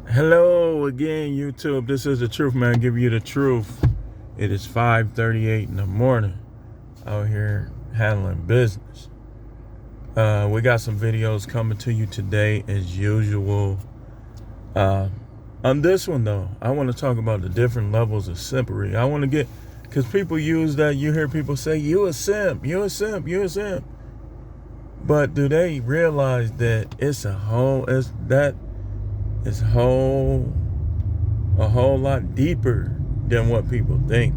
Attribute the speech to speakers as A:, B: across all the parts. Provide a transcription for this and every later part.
A: Hello again, YouTube. This is the truth, man. Give you the truth. It is 5:38 in the morning out here handling business. We got some videos coming to you today as usual. On this one, though, I want to talk about the different levels of simpery. I want to get, because people use that. You hear people say, you a simp, you a simp, you a simp. But do they realize that it's a whole lot deeper than what people think,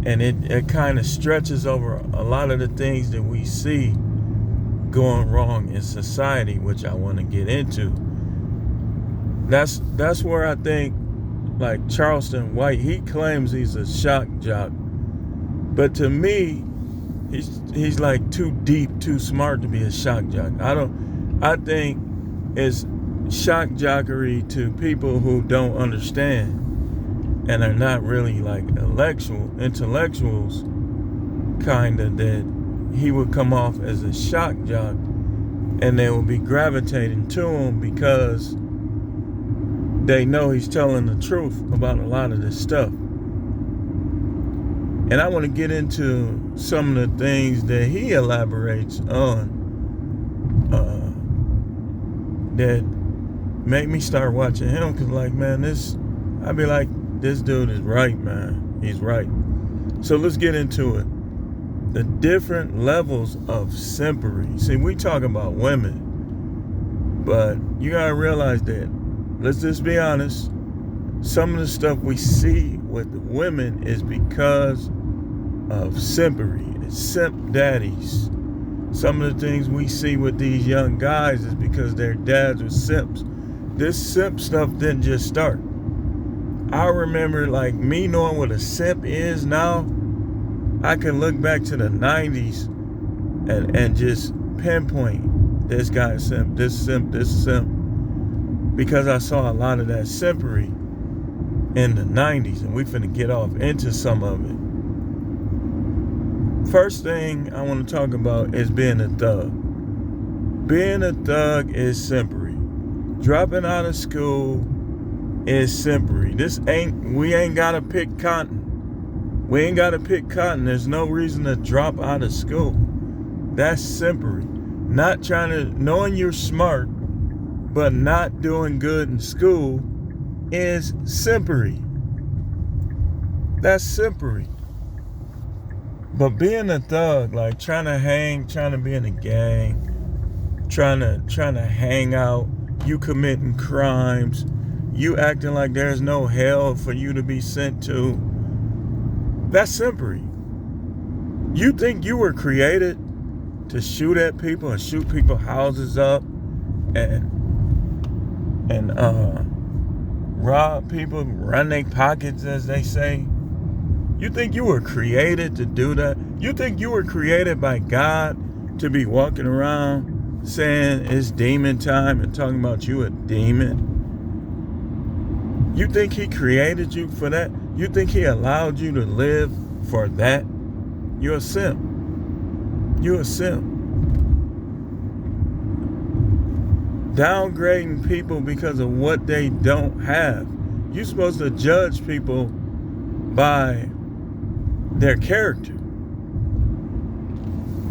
A: and it kind of stretches over a lot of the things that we see going wrong in society, which I want to get into. That's where I think, like Charleston White, he claims he's a shock jock, but to me, he's like too deep, too smart to be a shock jock. I think it's shock jockery to people who don't understand and are not really like intellectuals, kind of, that he would come off as a shock jock and they will be gravitating to him because they know he's telling the truth about a lot of this stuff. And I want to get into some of the things that he elaborates on that make me start watching him, because like, man, I'd be like, this dude is right, man. He's right. So let's get into it. The different levels of simpery. See, we talk about women, but you gotta realize that, let's just be honest, some of the stuff we see with women is because of simpery. It's simp daddies. Some of the things we see with these young guys is because their dads were simps. This simp stuff didn't just start. I remember, like, me knowing what a simp is now. I can look back to the 90s and just pinpoint this guy simp, this simp, this simp, because I saw a lot of that simpery in the 90s, and we finna get off into some of it. First thing I want to talk about is being a thug. Being a thug is simpery. Dropping out of school is simpery. We ain't gotta pick cotton. We ain't gotta pick cotton. There's no reason to drop out of school. That's simpery. Not knowing you're smart, but not doing good in school is simpery. That's simpery. But being a thug, like trying to be in a gang, trying to hang out, you committing crimes, you acting like there's no hell for you to be sent to, that's simpery. You think you were created to shoot at people and shoot people's houses up and rob people, run their pockets, as they say? You think you were created to do that? You think you were created by God to be walking around saying it's demon time and talking about you a demon? You think he created you for that? You think he allowed you to live for that? You're a simp. You're a simp. Downgrading people because of what they don't have. You're supposed to judge people by their character.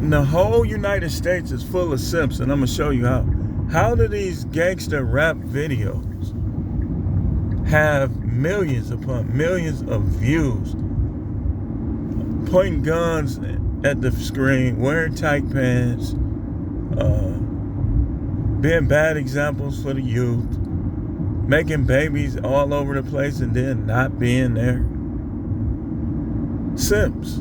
A: And the whole United States is full of simps, and I'm going to show you how. How do these gangster rap videos have millions upon millions of views, pointing guns at the screen, wearing tight pants, being bad examples for the youth, making babies all over the place and then not being there? Simps.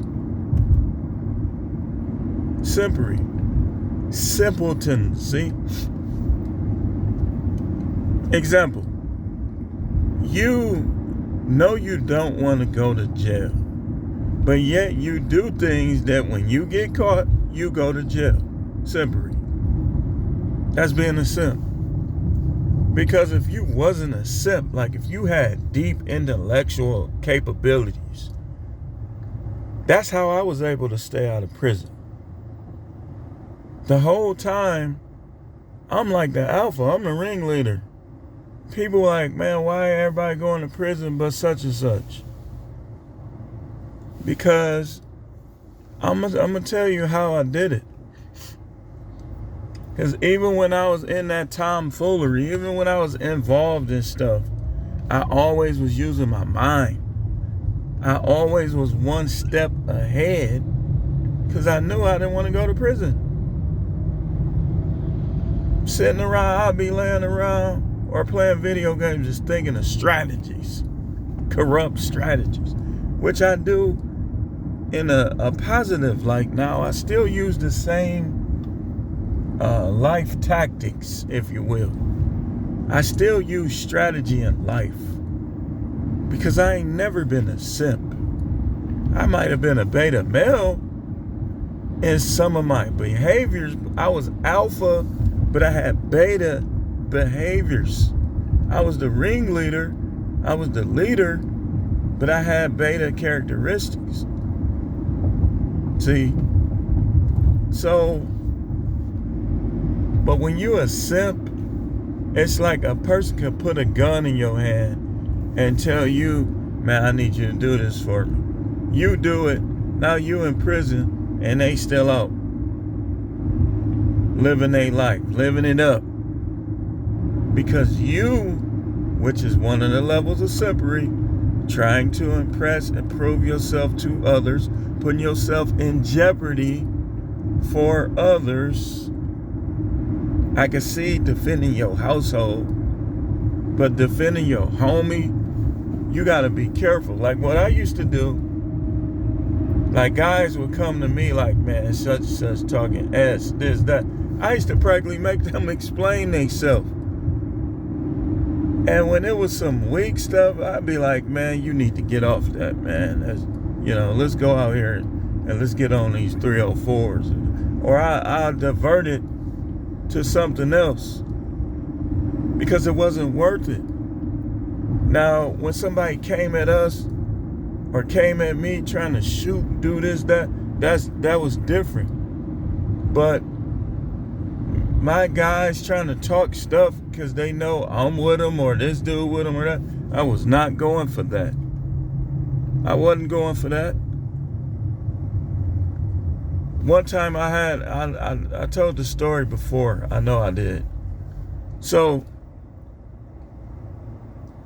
A: Simpery. Simpletons, see? Example. You know you don't want to go to jail, but yet you do things that when you get caught, you go to jail. Simpery. That's being a simp. Because if you wasn't a simp, like if you had deep intellectual capabilities, that's how I was able to stay out of prison. The whole time, I'm like the alpha. I'm the ringleader. people like, man, why everybody going to prison but such and such? Because I'm gonna tell you how I did it. Because even when I was in that tomfoolery, even when I was involved in stuff, I always was using my mind. I always was one step ahead because I knew I didn't want to go to prison. Sitting around, I'd be laying around or playing video games just thinking of strategies, corrupt strategies, which I do in a positive. Like now, I still use the same life tactics, if you will. I still use strategy in life because I ain't never been a simp. I might have been a beta male in some of my behaviors. I was alpha, but I had beta behaviors. I was the ringleader, I was the leader, but I had beta characteristics. See? So, but when you a simp, it's like a person could put a gun in your hand and tell you, man, I need you to do this for me. You do it, now you in prison and they still out. Living their life, living it up. Because you, which is one of the levels of simpery, trying to impress and prove yourself to others, putting yourself in jeopardy for others. I can see defending your household, but defending your homie, you gotta be careful. Like what I used to do, like guys would come to me like, man, such and such talking S, this, that. I used to practically make them explain themselves. And when it was some weak stuff, I'd be like, man, you need to get off that, man. Let's go out here and let's get on these 304s. Or I'll divert it to something else because it wasn't worth it. Now, when somebody came at us or came at me trying to shoot, do this, that was different. But my guys trying to talk stuff because they know I'm with them or this dude with them or that, I was not going for that. I wasn't going for that. One time I told the story before. I know I did. So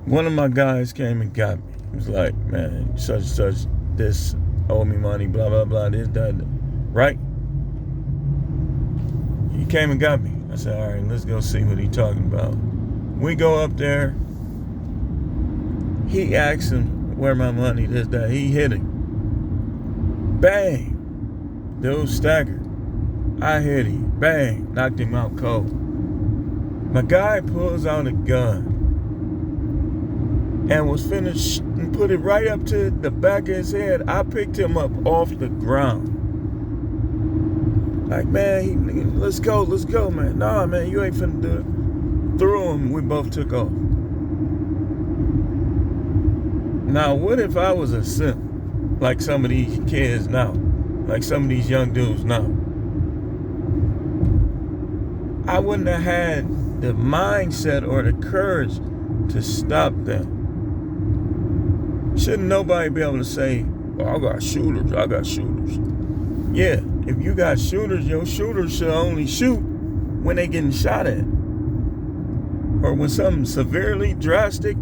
A: one of my guys came and got me. He was like, man, such and such, this, owe me money, blah, blah, blah, this, that, right? He came and got me. I said, all right, let's go see what he's talking about. We go up there. He asked him where my money, this, that. He hit him. Bang. Dude staggered. I hit him. Bang. Knocked him out cold. My guy pulls out a gun and was finished and put it right up to the back of his head. I picked him up off the ground. Like, man, let's go, man. Nah, man, you ain't finna do it. Threw him, we both took off. Now, what if I was a simp, like some of these kids now, like some of these young dudes now? I wouldn't have had the mindset or the courage to stop them. Shouldn't nobody be able to say, oh, I got shooters. Yeah, if you got shooters, your shooters should only shoot when they getting shot at. Or when something severely drastic,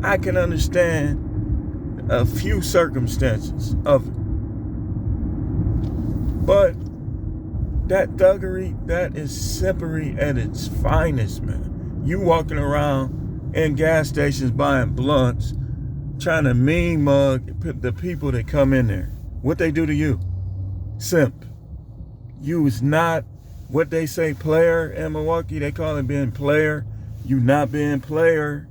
A: I can understand a few circumstances of it. But that thuggery, that is simpery at its finest, man. You walking around in gas stations buying blunts, trying to mean mug the people that come in there. What they do to you? Simp. You is not what they say player in Milwaukee. They call it being player. You not being player.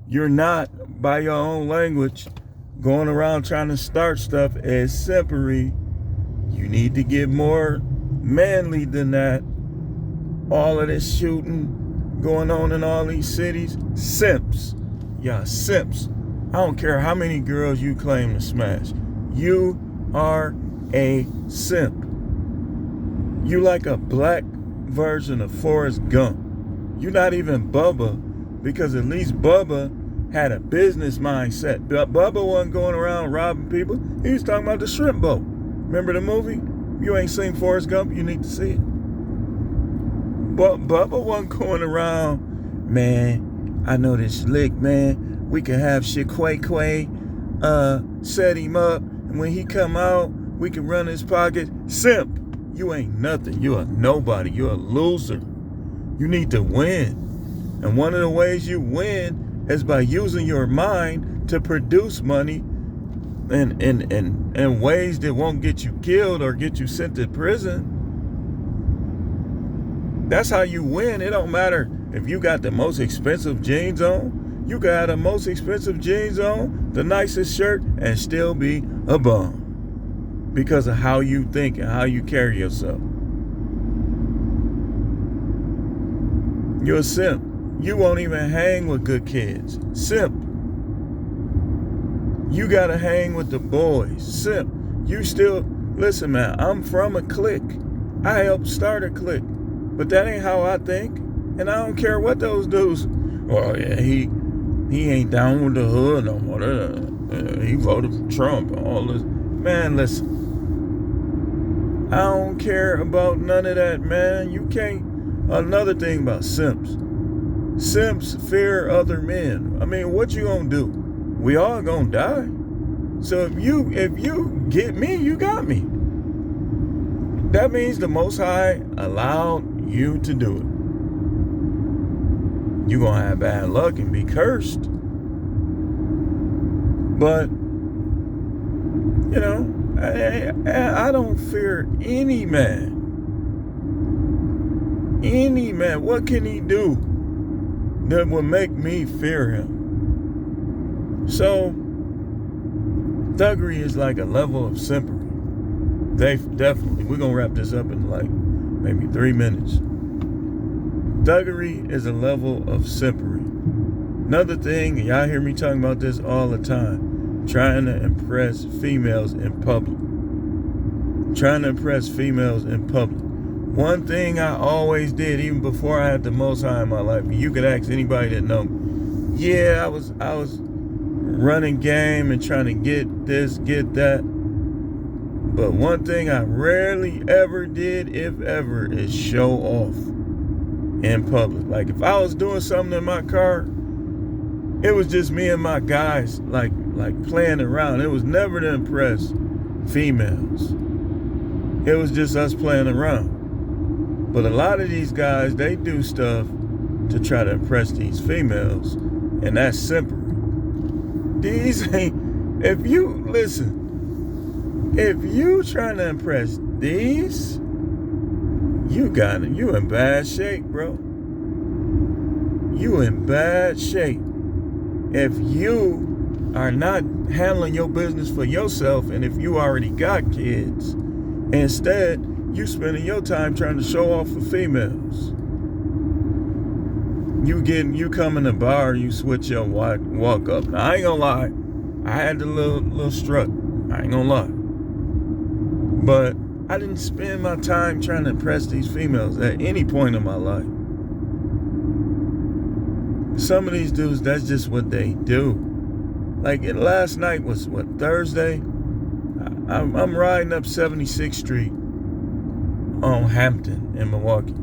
A: You're not, by your own language, going around trying to start stuff as simpery. You need to get more manly than that. All of this shooting going on in all these cities. Simps. Yeah, simps. I don't care how many girls you claim to smash. You are a simp. You like a black version of Forrest Gump. You're not even Bubba, because at least Bubba had a business mindset. Bubba wasn't going around robbing people. He was talking about the shrimp boat. Remember the movie? You ain't seen Forrest Gump, you need to see it. But Bubba wasn't going around, man, I know this lick, man. We can have Quay set him up, and when he come out, we can run his pocket. Simp, you ain't nothing. You're a nobody. You're a loser. You need to win. And one of the ways you win is by using your mind to produce money in ways that won't get you killed or get you sent to prison. That's how you win. It don't matter if you got the most expensive jeans on. You got the most expensive jeans on, the nicest shirt, and still be a bum. Because of how you think and how you carry yourself. You're a simp. You won't even hang with good kids. Simp. You gotta hang with the boys. Simp. You still, listen man, I'm from a clique. I helped start a clique. But that ain't how I think. And I don't care what those dudes. Oh yeah, he ain't down with the hood no more. He voted for Trump and all this. Man, listen. I don't care about none of that, man. You can't. Another thing about simps. Simps fear other men. I mean, what you gonna do? We all gonna die. So if you get me, you got me. That means the Most High allowed you to do it. You gonna have bad luck and be cursed. But, you know, I don't fear any man. Any man. What can he do that would make me fear him? So, thuggery is like a level of simpery. Definitely. We're going to wrap this up in like maybe 3 minutes. Thuggery is a level of simpery. Another thing, y'all hear me talking about this all the time. Trying to impress females in public. Trying to impress females in public. One thing I always did, even before I had the Most High in my life, and you could ask anybody that know me. Yeah, I was running game and trying to get this, get that. But one thing I rarely ever did, if ever, is show off in public. Like if I was doing something in my car, it was just me and my guys like playing around. It was never to impress females. It was just us playing around. But a lot of these guys, they do stuff to try to impress these females, and that's simpery. These ain't, if you trying to impress these, you got it. You in bad shape, bro. You in bad shape. If you are not handling your business for yourself, and if you already got kids, instead, you spending your time trying to show off for females. You come in the bar, you switch your walk up. Now, I ain't gonna lie. I had the little strut. I ain't gonna lie. But I didn't spend my time trying to impress these females at any point in my life. Some of these dudes, that's just what they do. Like last night was Thursday? I'm riding up 76th Street on Hampton in Milwaukee.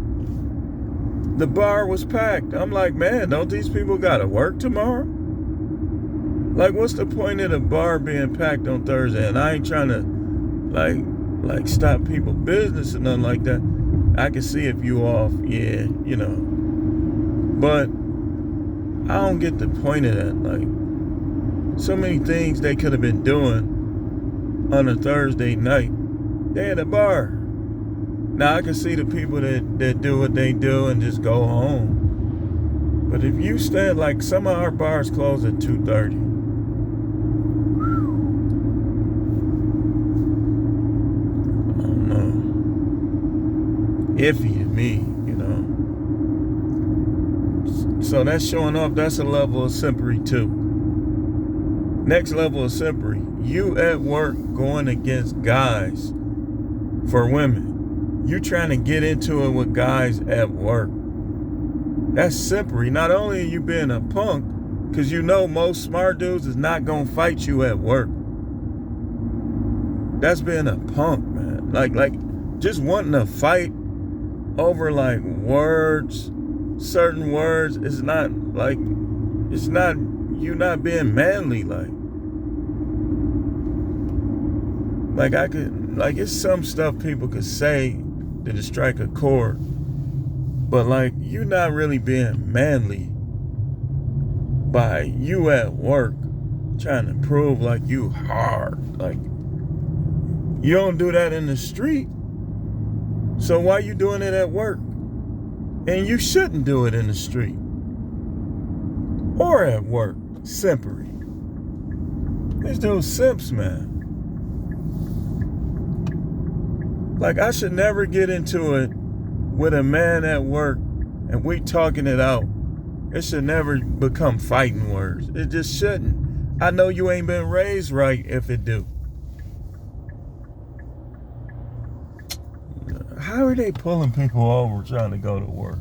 A: The bar was packed. I'm like, man, don't these people gotta work tomorrow? Like, what's the point of the bar being packed on Thursday? And I ain't trying to like stop people's business or nothing like that. I can see if you off, yeah, you know. But I don't get the point of that. Like, so many things they could have been doing on a Thursday night. They at a bar. Now I can see the people that do what they do and just go home. But if you stand, like some of our bars close at 2:30. I don't know. Iffy to me, you know. So that's showing off. That's a level of simpery too. Next level of simpery. You at work going against guys for women. You trying to get into it with guys at work. That's simpery. Not only are you being a punk, because you know most smart dudes is not going to fight you at work. That's being a punk, man. Like just wanting to fight over like words, certain words, it's not you not being manly. It's some stuff people could say to strike a chord, but like you not really being manly by you at work trying to prove like you hard. Like you don't do that in the street, so why you doing it at work? And you shouldn't do it in the street or at work. Simpery. These dudes simps, man. Like I should never get into it with a man at work and we talking it out. It should never become fighting words. It just shouldn't. I know you ain't been raised right if it do. How are they pulling people over trying to go to work?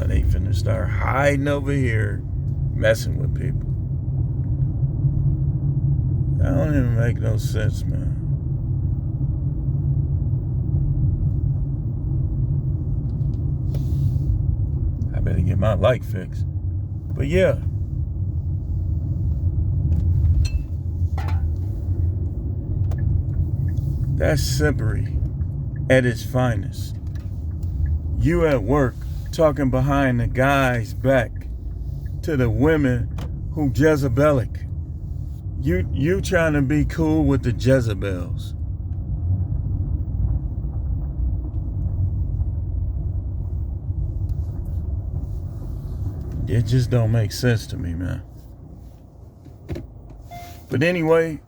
A: They finna start hiding over here, messing with people. That don't even make no sense, man. I better get my light fixed. But yeah. That's simpery at its finest. You at work talking behind the guy's back to the women who Jezebelic. You trying to be cool with the Jezebels. It just don't make sense to me, man. But anyway,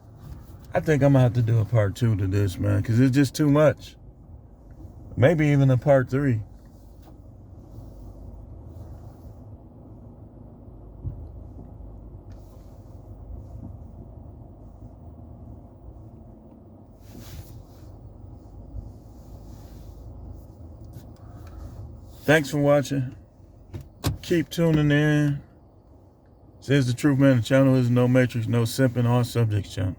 A: I think I'm gonna have to do a part 2 to this, man, because it's just too much. Maybe even a part 3. Thanks for watching. Keep tuning in. Says the Truth Man, the channel is no matrix, no simping, all subjects channel.